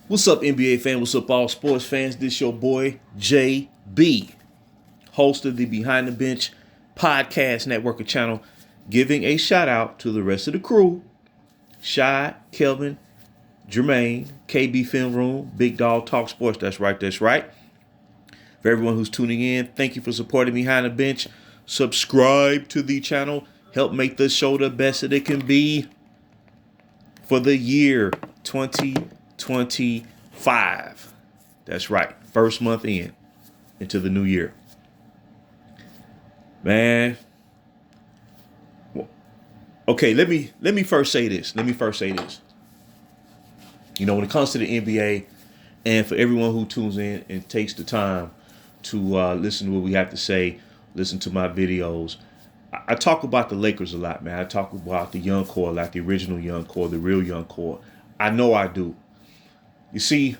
What's up, NBA fan? What's up, all sports fans? This your boy, JB, host of the Behind the Bench podcast network channel, giving a shout out to the rest of the crew: Shy, Kelvin, Jermaine, KB Film Room, Big Dog Talk Sports. That's right, that's right. For everyone who's tuning in, thank you for supporting Behind the Bench. Subscribe to the channel. Help make this show the best that it can be for the year 2025. That's right. First month into the new year. Man. Okay, let me first say this. You know, when it comes to the NBA, and for everyone who tunes in and takes the time to listen to what we have to say, listen to my videos, I talk about the Lakers a lot, man. I talk about the young core, like the original young core, the real young core. I know I do. You see,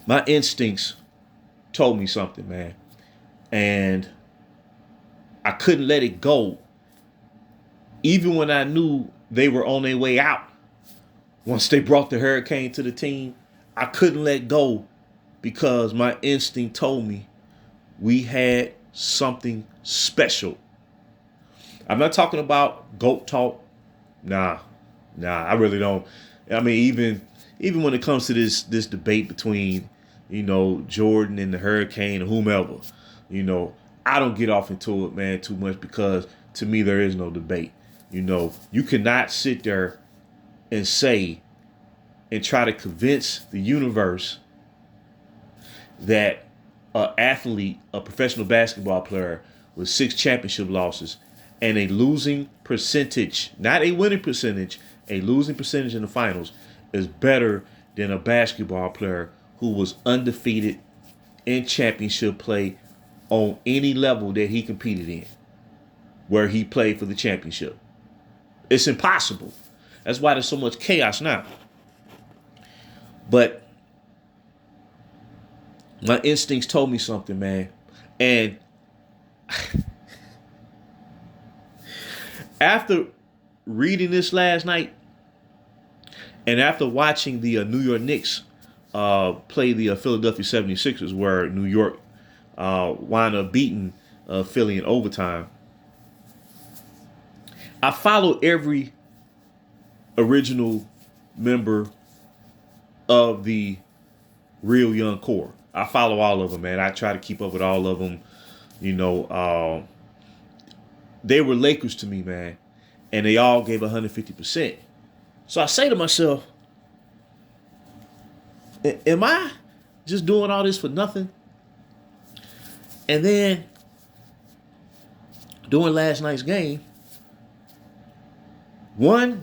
my instincts told me something, man. And I couldn't let it go, even when I knew they were on their way out. Once they brought the hurricane to the team, I couldn't let go because my instinct told me we had something special. I'm not talking about GOAT talk. Nah, I really don't. I mean, even when it comes to this debate between, you know, Jordan and the Hurricane or whomever, you know, I don't get off into it, man, too much, because to me there is no debate. You know, you cannot sit there and say and try to convince the universe that an athlete, a professional basketball player with 6 championship losses and a losing percentage, not a winning percentage, a losing percentage in the finals, is better than a basketball player who was undefeated in championship play on any level that he competed in, where he played for the championship. It's impossible. That's why there's so much chaos now. But my instincts told me something, man. And after reading this last night, and after watching the New York Knicks play the Philadelphia 76ers, where New York wound up beating Philly in overtime, I followed every original member of the real young core. I follow all of them, man. I try to keep up with all of them. You know, they were Lakers to me, man, and they all gave 150%. So I say to myself, am I just doing all this for nothing? And then during last night's game,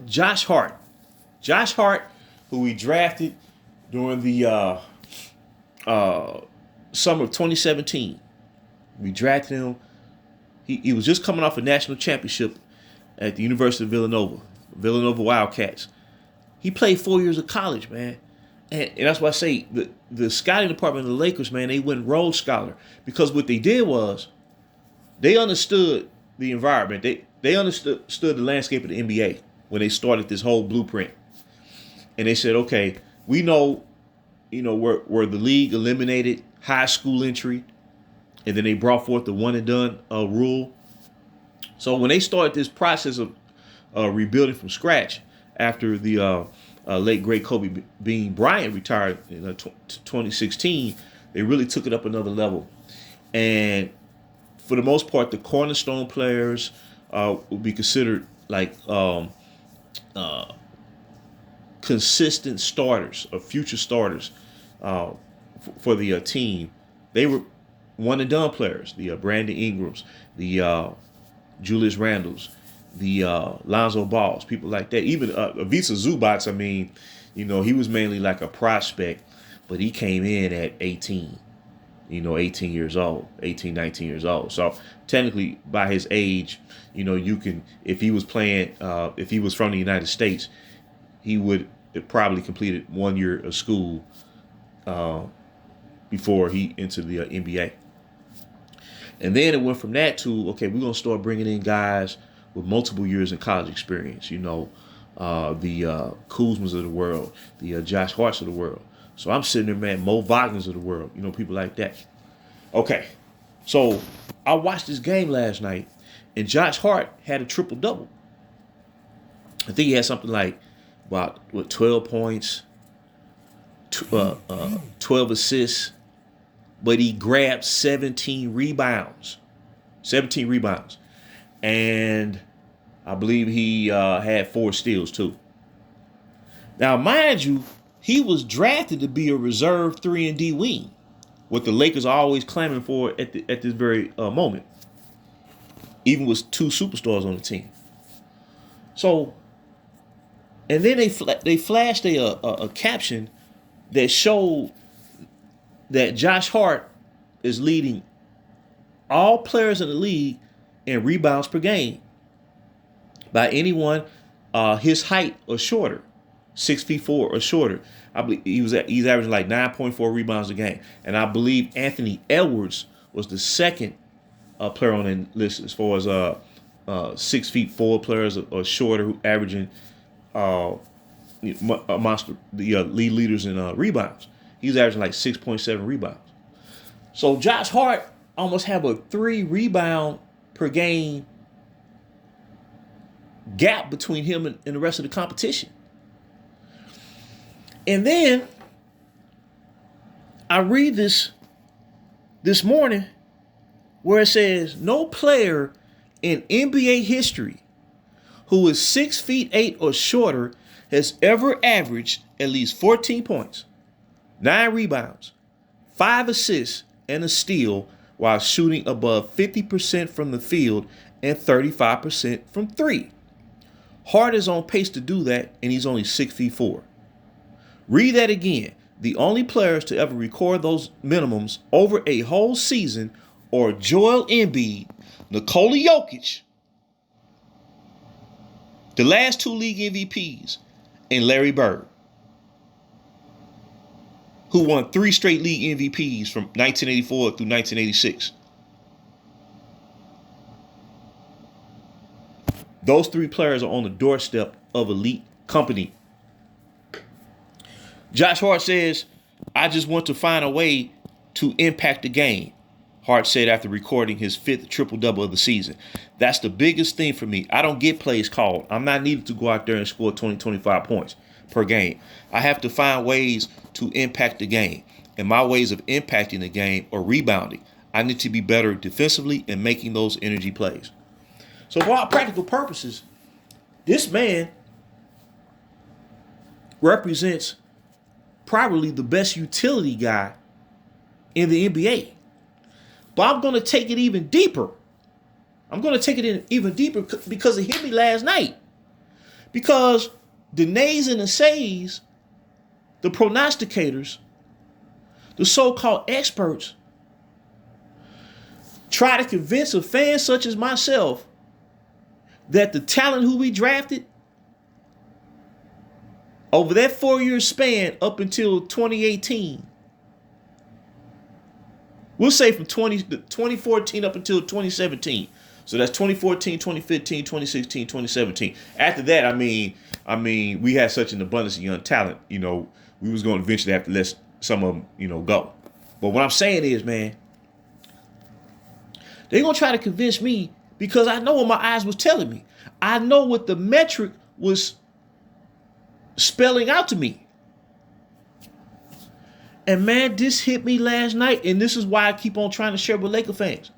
Josh Hart, who we drafted during the summer of 2017. We drafted him. He was just coming off a national championship at the University of Villanova Wildcats. He played 4 years of college, man. And that's why I say the scouting department of the Lakers, man, they went Rhodes Scholar. Because what they did was they understood the environment. They understood the landscape of the NBA when they started this whole blueprint. And they said, okay, we know, you know, where the league eliminated high school entry, and then they brought forth the one and done rule. So when they started this process of rebuilding from scratch after the late great Kobe Bean Bryant retired in 2016, they really took it up another level. And for the most part, the cornerstone players would be considered like consistent starters or future starters for the team. They were one and done players. The Brandon Ingrams, the Julius Randles, the Lonzo Balls, people like that. Even Ivica Zubac, I mean, you know, he was mainly like a prospect, but he came in at 18, 18 years old, 18, 19 years old. So technically by his age, you know, you can, if he was playing, if he was from the United States, he would have probably completed 1 year of school before he entered the NBA. And then it went from that to, okay, we're going to start bringing in guys with multiple years in college experience, the Kuzmas of the world, the Josh Harts of the world. So I'm sitting there, man, Mo Wagners of the world, people like that. Okay, so I watched this game last night, and Josh Hart had a triple-double. I think he had something like, 12 points, 12 assists, but he grabbed 17 rebounds. 17 rebounds. And I believe he had 4 steals, too. Now, mind you, he was drafted to be a reserve 3-and-D wing, what the Lakers are always clamoring for at this very moment, even with 2 superstars on the team. So, and then they flashed a caption that showed that Josh Hart is leading all players in the league in rebounds per game by anyone his height or shorter, 6'4" or shorter. I believe he's averaging like 9.4 rebounds a game, and I believe Anthony Edwards was the second player on the list as far as 6'4" players or shorter who averaging amongst the lead leaders in rebounds. He's averaging like 6.7 rebounds. So Josh Hart almost have a 3 rebound per game gap between him and the rest of the competition. And then I read this morning where it says no player in NBA history who is 6'8" or shorter has ever averaged at least 14 points, 9 rebounds, 5 assists, and a steal while shooting above 50% from the field and 35% from 3. Hart is on pace to do that, and he's only 6'4". Read that again. The only players to ever record those minimums over a whole season are Joel Embiid, Nikola Jokic, the last 2 league MVPs, and Larry Bird, who won 3 straight league MVPs from 1984 through 1986. Those 3 players are on the doorstep of elite company. Josh Hart says, I just want to find a way to impact the game, Hart said after recording his 5th triple-double of the season. That's the biggest thing for me. I don't get plays called. I'm not needed to go out there and score 20, 25 points per game. I have to find ways to impact the game. And my ways of impacting the game are rebounding. I need to be better defensively and making those energy plays. So for all practical purposes, this man represents probably the best utility guy in the NBA. But I'm going to take it even deeper. I'm going to take it in even deeper because it hit me last night. Because the nays and the says, the prognosticators, the so-called experts, try to convince a fan such as myself that the talent who we drafted over that 4-year span up until 2018, we'll say from 2014 up until 2017. So that's 2014, 2015, 2016, 2017. After that, I mean, we had such an abundance of young talent, we was going to eventually have to let some of them, go. But what I'm saying is, man, they're going to try to convince me because I know what my eyes was telling me. I know what the metric was spelling out to me. And man, this hit me last night, and this is why I keep on trying to share with Laker fans.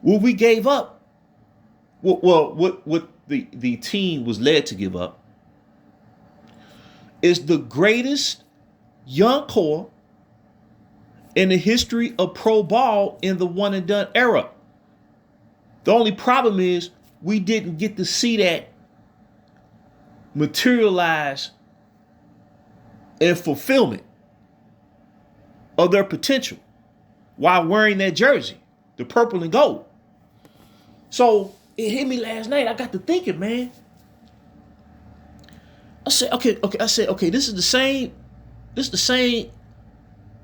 What we gave up, what the team was led to give up, is the greatest young core in the history of pro ball in the one and done era. The only problem is we didn't get to see that materialize in fulfillment of their potential while wearing that jersey, the purple and gold. So it hit me last night. I got to thinking, man. I said, okay, this is the same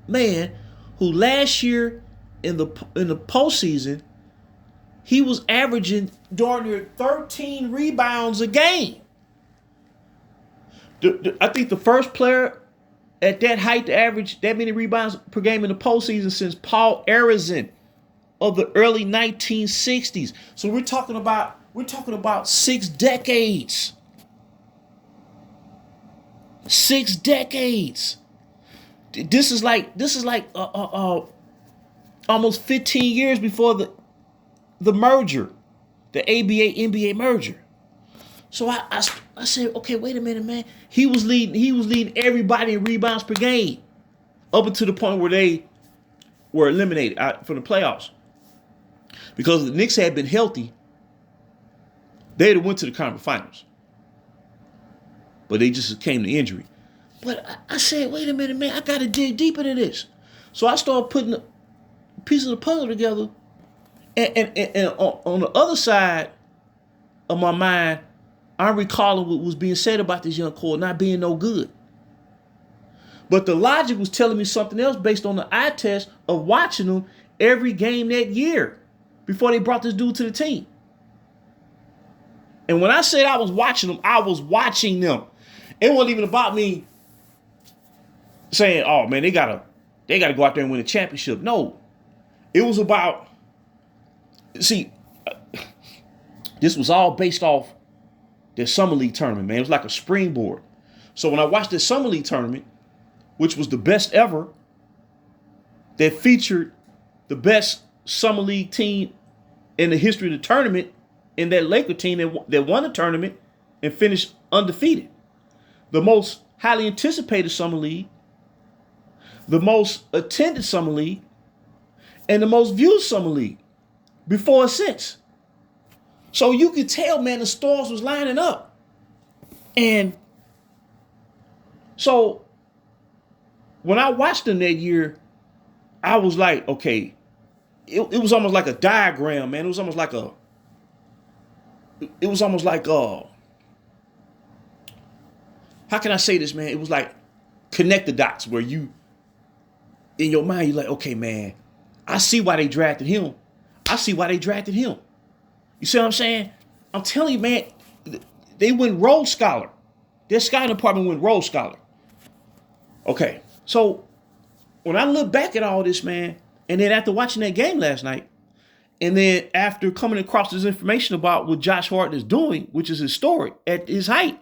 man who last year in the postseason, he was averaging darn near 13 rebounds a game. I think the first player at that height to average that many rebounds per game in the postseason since Paul Arizin of the early 1960s. So we're talking about 6 decades. 6 decades. This is like almost 15 years before the merger, the ABA NBA merger. So I said, okay, wait a minute, man. He was leading everybody in rebounds per game up until the point where they were eliminated from the playoffs. Because the Knicks had been healthy, they'd have went to the conference finals. But they just came to injury. But I said, wait a minute, man, I got to dig deep into this. So I started putting the pieces of the puzzle together. And on the other side of my mind, I'm recalling what was being said about this young core not being no good. But the logic was telling me something else based on the eye test of watching them every game that year before they brought this dude to the team. And when I said I was watching them, I was watching them. It wasn't even about me saying, oh man, they gotta go out there and win a championship. No. It was about, this was all based off their summer league tournament, man. It was like a springboard. So when I watched the summer league tournament, which was the best ever, that featured the best summer league team in the history of the tournament, in that Laker team that won the tournament and finished undefeated. The most highly anticipated summer league, the most attended summer league, and the most viewed summer league before and since. So you could tell, man, the stars was lining up. And so when I watched them that year, I was like, okay, it was almost like a diagram, man. It was almost like how can I say this, man? It was like connect the dots where you, in your mind, you're like, okay, man, I see why they drafted him. I see why they drafted him. You see what I'm saying? I'm telling you, man, they went Rhodes Scholar. Their scouting department went Rhodes Scholar. Okay, so when I look back at all this, man, and then after watching that game last night, and then after coming across this information about what Josh Hart is doing, which is historic at his height,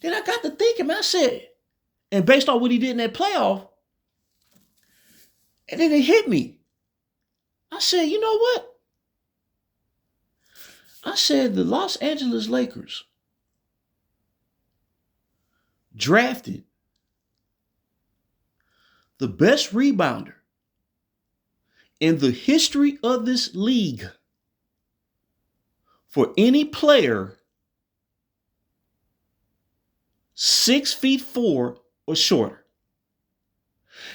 then I got to thinking, man, I said, and based on what he did in that playoff, and then it hit me. I said, you know what? I said the Los Angeles Lakers drafted the best rebounder in the history of this league for any player 6'4" or shorter.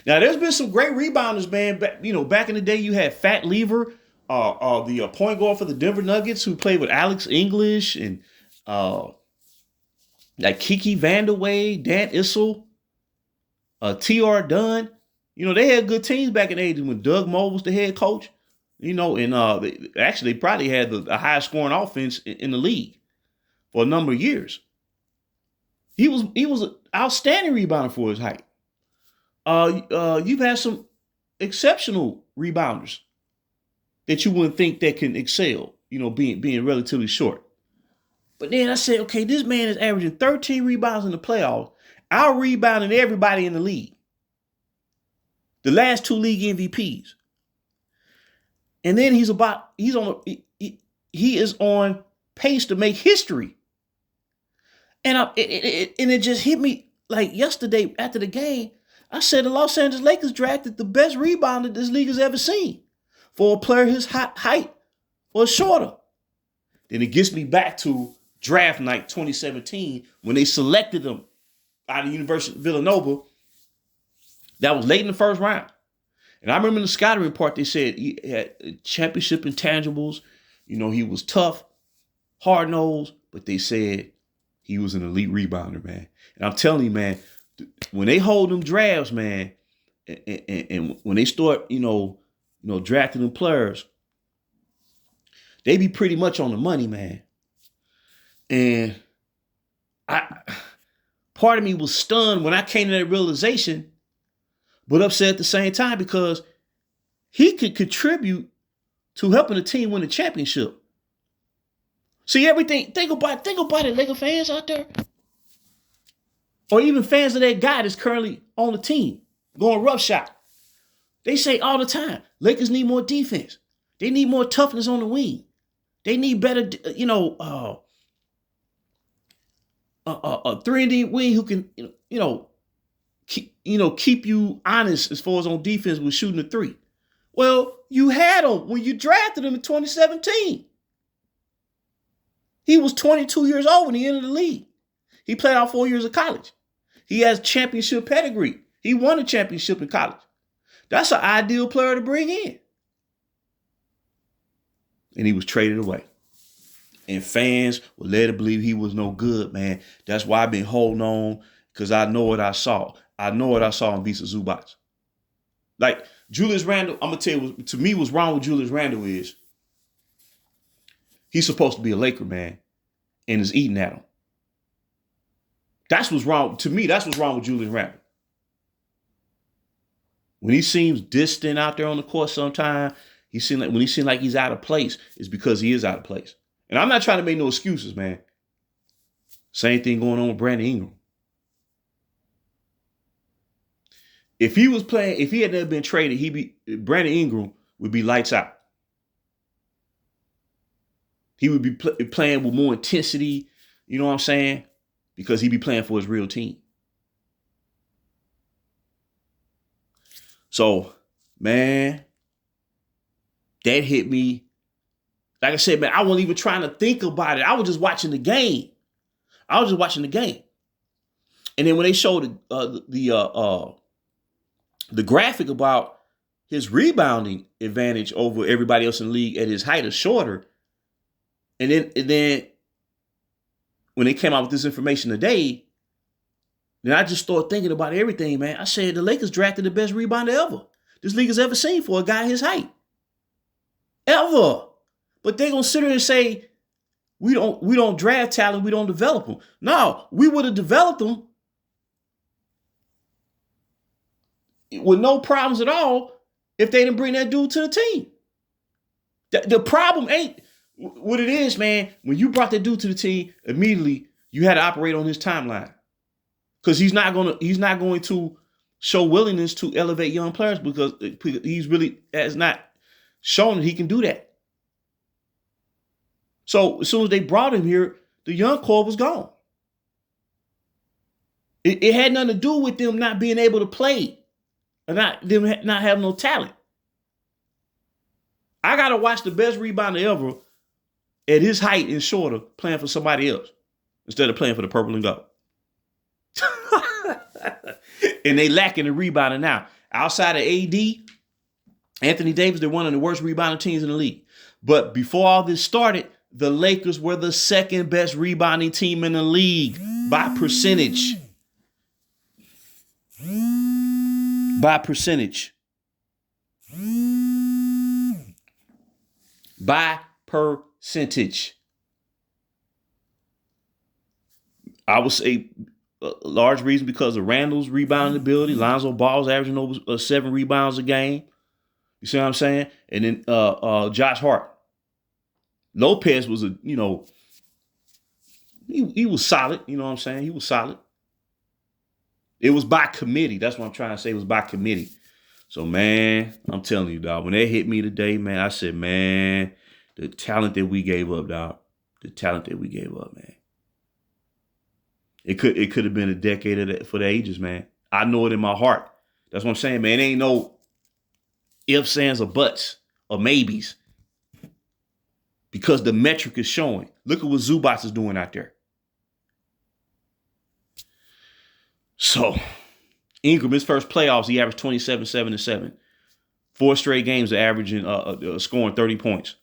Now, there's been some great rebounders, man. Back in the day, you had Fat Lever, the point guard for the Denver Nuggets, who played with Alex English and like Kiki Vandeweghe, Dan Issel, T.R. Dunn. They had good teams back in the 80s when Doug Moe was the head coach. And they probably had the highest scoring offense in the league for a number of years. He was an outstanding rebounder for his height. You've had some exceptional rebounders that you wouldn't think that can excel, being relatively short. But then I said, okay, this man is averaging 13 rebounds in the playoffs, out rebounding everybody in the league. The last 2 league MVPs. And then he is on pace to make history. And it just hit me like yesterday after the game. I said the Los Angeles Lakers drafted the best rebounder this league has ever seen for a player his height or shorter. Then it gets me back to draft night 2017 when they selected him out of the University of Villanova. That was late in the first round. And I remember in the scouting report, they said he had championship intangibles. He was tough, hard-nosed, but they said he was an elite rebounder, man. And I'm telling you, man, when they hold them drafts, man, and when they start, drafting them players, they be pretty much on the money, man. And part of me was stunned when I came to that realization, but upset at the same time because he could contribute to helping the team win the championship. See everything. Think about it, Laker fans out there, or even fans of that guy that's currently on the team going roughshod. They say all the time, Lakers need more defense. They need more toughness on the wing. They need better, a 3-and-D wing who can, keep you honest as far as on defense with shooting a three. Well, you had him when you drafted him in 2017. He was 22 years old when he entered the league. He played all 4 years of college. He has championship pedigree. He won a championship in college. That's an ideal player to bring in. And he was traded away. And fans were led to believe he was no good, man. That's why I've been holding on, because I know what I saw. I know what I saw in Visa Zubats. Like, Julius Randle, I'm going to tell you, to me, what's wrong with Julius Randle is he's supposed to be a Laker, man, and is eating at him. That's what's wrong. To me, that's what's wrong with Julius Randle. When he seems distant out there on the court sometimes, when he seems like he's out of place, it's because he is out of place. And I'm not trying to make no excuses, man. Same thing going on with Brandon Ingram. If he had never been traded, Brandon Ingram would be lights out. He would be playing with more intensity, you know what I'm saying? Because he'd be playing for his real team. So, man, that hit me. Like I said, man, I wasn't even trying to think about it. I was just watching the game. And then when they showed the graphic about his rebounding advantage over everybody else in the league at his height or shorter, and then when they came out with this information today, then I just started thinking about everything, man. I said the Lakers drafted the best rebounder ever this league has ever seen for a guy his height. Ever. But they're gonna sit there and say, we don't draft talent, we don't develop them. No, we would have developed them with no problems at all if they didn't bring that dude to the team. The problem ain't what it is, man. When you brought that dude to the team, immediately you had to operate on his timeline. Because he's not going to show willingness to elevate young players because he's really has not shown that he can do that. So as soon as they brought him here, the young core was gone. It had nothing to do with them not being able to play or not having no talent. I gotta watch the best rebounder ever at his height and shorter playing for somebody else instead of playing for the purple and gold. And they lacking the rebounding now. Outside of AD, Anthony Davis, they're one of the worst rebounding teams in the league. But before all this started, the Lakers were the second best rebounding team in the league by percentage. By percentage. By percentage. I would say a large reason because of Randall's rebounding ability. Lonzo Ball's averaging over 7 rebounds a game. You see what I'm saying? And then Josh Hart. Lopez was he was solid. You know what I'm saying? He was solid. It was by committee. That's what I'm trying to say. It was by committee. So, man, I'm telling you, dog, when that hit me today, man, I said, man, the talent that we gave up, dog. The talent that we gave up, man. It could have been a decade for the ages, man. I know it in my heart. That's what I'm saying, man. It ain't no ifs, ands, or buts, or maybes. Because the metric is showing. Look at what Zubats is doing out there. So, Ingram, his first playoffs, he averaged 27, 7, and 7. 4 straight games of averaging, scoring 30 points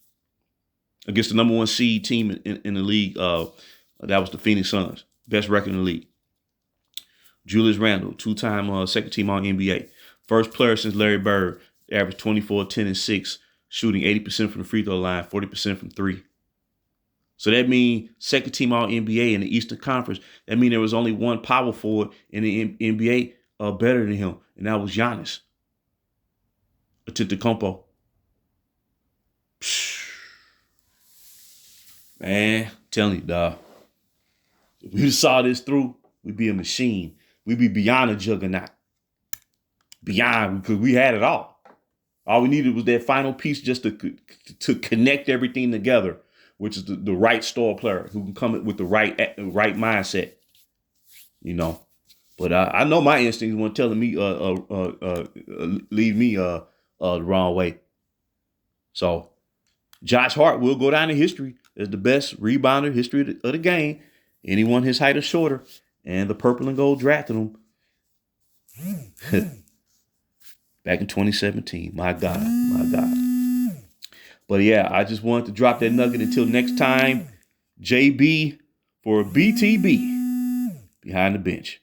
against the number 1 seed team in the league. That was the Phoenix Suns. Best record in the league. Julius Randle, 2-time second team All NBA. First player since Larry Bird, averaged 24, 10, and 6, shooting 80% from the free throw line, 40% from 3. So that means second team all NBA in the Eastern Conference. That means there was only one power forward in the NBA better than him, and that was Giannis Antetokounmpo. Man, I'm telling you, dog. If we saw this through, we'd be a machine. We'd be beyond a juggernaut. Beyond, because we had it all. All we needed was that final piece just to connect everything together, which is the right star player who can come with the right mindset, you know. But I know my instincts weren't telling me lead me the wrong way. So Josh Hart will go down in history as the best rebounder history of the game. Anyone his height or shorter, and the purple and gold drafted him back in 2017. My God, my God. But yeah, I just wanted to drop that nugget. Until next time, JB for BTB behind the bench.